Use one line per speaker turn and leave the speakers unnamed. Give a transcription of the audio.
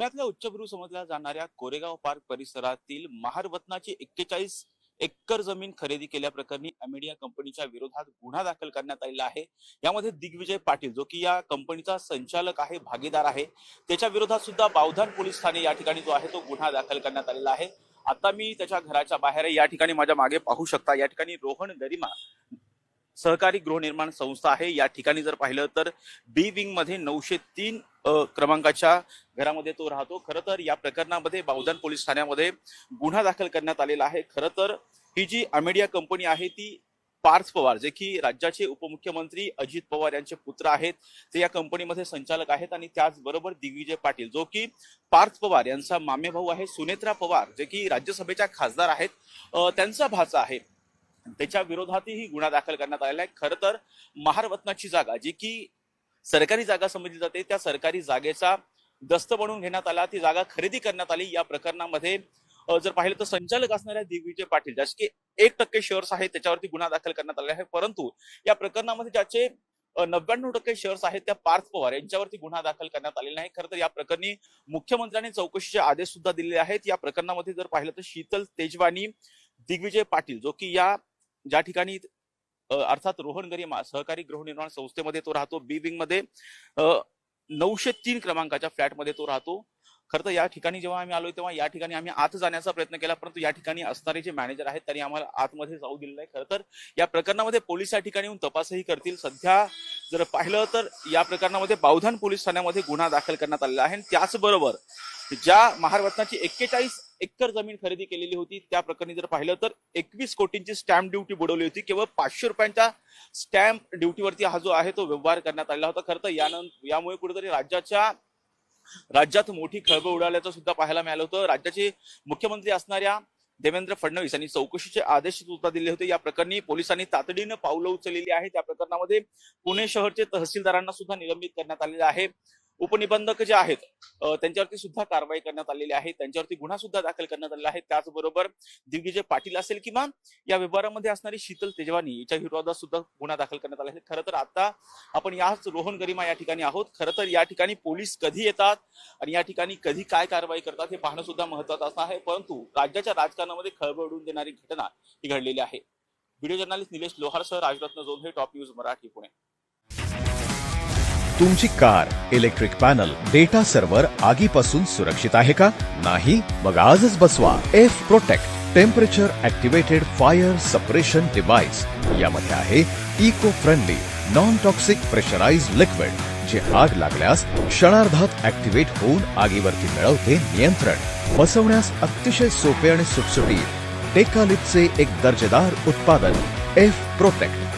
पुण्यातल्या उच्चभ्रू समजल्या जाणाऱ्या कोरेगाव पार्क परिसरातील महारवतनाची 41 एकर जमीन खरेदी केल्याप्रकरणी अमेडिया कंपनीच्या विरोधात गुन्हा दाखल करण्यात आलेला आहे। यामध्ये दिग्विजय पाटील जो की या कंपनीचा संचालक आहे, भागीदार आहे, त्याच्या विरोधात सुद्धा बावधान पोलीस ठाणे या ठिकाणी जो आहे तो गुन्हा दाखल करण्यात आलेला आहे। आता मी त्याच्या घराच्या बाहेर या ठिकाणी माझ्या मागे पाहू शकता, या ठिकाणी रोहन गरिमा सहकारी गृहनिर्माण संस्था आहे। या ठिकाणी जर पाहिलं तर बी विंग मध्ये 903 क्रमांकाच्या घरामध्ये तो राहतो। खरं तर या प्रकरणामध्ये बावधान पोलीस ठाण्यामध्ये गुन्हा दाखल करण्यात आलेला आहे। खरं तर ही जी अमेडिया कंपनी आहे ती पार्थ पवार जे की राज्याचे उपमुख्यमंत्री अजित पवार यांचे पुत्र आहेत, ते या कंपनीमध्ये संचालक आहेत आणि त्याचबरोबर दिग्विजय पाटील जो की पार्थ पवार यांचा मामे भाऊ आहे, सुनेत्रा पवार जे की राज्यसभेच्या खासदार आहेत, त्यांचा भाचा आहे, त्याच्या विरोधातही गुन्हा दाखल करण्यात आलेला आहे। खरं तर महारवतनाची जागा जी की सरकारी जागा समजली जाते, त्या सरकारी जागेचा दस्त बनवून घेण्यात आला, ती जागा खरेदी करण्यात आली। या प्रकरणामध्ये जर पाहिलं तर संचालक असणाऱ्या दिग्विजय पाटील ज्याचे 1% शेअर्स आहेत त्याच्यावरती गुन्हा दाखल करण्यात आलेला आहे। परंतु या प्रकरणामध्ये ज्याचे 99% शेअर्स आहेत त्या पार्थ पवार यांच्यावरती गुन्हा दाखल करण्यात आलेला नाही। खरं तर या प्रकरणी मुख्यमंत्र्यांनी चौकशीचे आदेश सुद्धा दिलेले आहेत। या प्रकरणामध्ये जर पाहिलं तर शीतल तेजवानी, दिग्विजय पाटील जो की या ज्या ठिकाणी अर्थात रोहन गरिमा सहकारी गृहनिर्माण संस्थेमध्ये तो राहतो, बी विंग मध्ये 903 क्रमांकाच्या फ्लॅटमध्ये तो राहतो। खरं तर या ठिकाणी जेव्हा आम्ही आलोय तेव्हा या ठिकाणी आम्ही आत जाण्याचा प्रयत्न केला, परंतु या ठिकाणी असणारे जे मॅनेजर आहेत त्यांनी आम्हाला आतमध्ये जाऊ दिलं नाही। खरं तर या प्रकरणामध्ये पोलीस या ठिकाणी येऊन तपासही करतील। सध्या जर पाहिलं तर या प्रकरणामध्ये बावधान पोलीस ठाण्यामध्ये गुन्हा दाखल करण्यात आलेला आहे। त्याचबरोबर ज्या महारवतनाची 41 एकर जमीन खरेदी केलेली होती त्या प्रकरणी जर पाहिलं तर 21 कोटींची स्टॅम्प ड्युटी बुडवली होती। केवळ 500 रुपयांच्या स्टॅम्प ड्युटीवरती हा जो आहे तो व्यवहार करण्यात आलेला होता। खरं तर यामुळे कुठेतरी राज्यात मोठी खळबळ उडाल्याचं सुद्धा पाहायला मिळालं होतं। राज्याचे मुख्यमंत्री असणाऱ्या देवेंद्र फडणवीस यांनी चौकशीचे आदेश सुद्धा दिले होते। या प्रकरणी पोलिसांनी तातडीनं पावलं उचललेली आहेत। त्या प्रकरणामध्ये पुणे शहरचे तहसीलदारांना सुद्धा निलंबित करण्यात आलेले आहे। उपनिबंधक जे आहेत त्यांच्यावरती सुद्धा कारवाई करण्यात आलेली आहे, त्यांच्यावरती गुन्हा सुद्धा दाखल करण्यात आलेला आहे। त्याचबरोबर दिग्विजय पाटील असेल किंवा या व्यवहारामध्ये असणारी शीतल तेजवानी याच्या विरोधात सुद्धा गुन्हा दाखल करण्यात आला आहे। खरं तर आता आपण याच रोहन गरिमा या ठिकाणी आहोत। खरं तर या ठिकाणी पोलीस कधी येतात आणि या ठिकाणी कधी काय कारवाई करतात हे पाहणं सुद्धा महत्त्वाचं असं आहे। परंतु राज्याच्या राजकारणामध्ये खळबळ उडवून देणारी घटना ही घडलेली आहे। व्हिडिओ जर्नलिस्ट निलेश लोहारसह राजरत्न जोन, हे टॉप न्यूज मराठी, पुणे।
तुमची car, electric panel, data server आगीपासून सुरक्षित आहे का? नाही? मग आजच बसवा F protect temperature activated fire suppression device. यामध्ये आहे eco friendly non toxic pressurised liquid जे आग लागल्यास क्षणार्धात ऍक्टिव्हेट होऊन आगीवरती मिळवते नियंत्रण। बसवण्यास अतिशय सोपे आणि सुटसुटीत टेकालिपचे एक दर्जेदार उत्पादन एफ प्रोटेक्ट।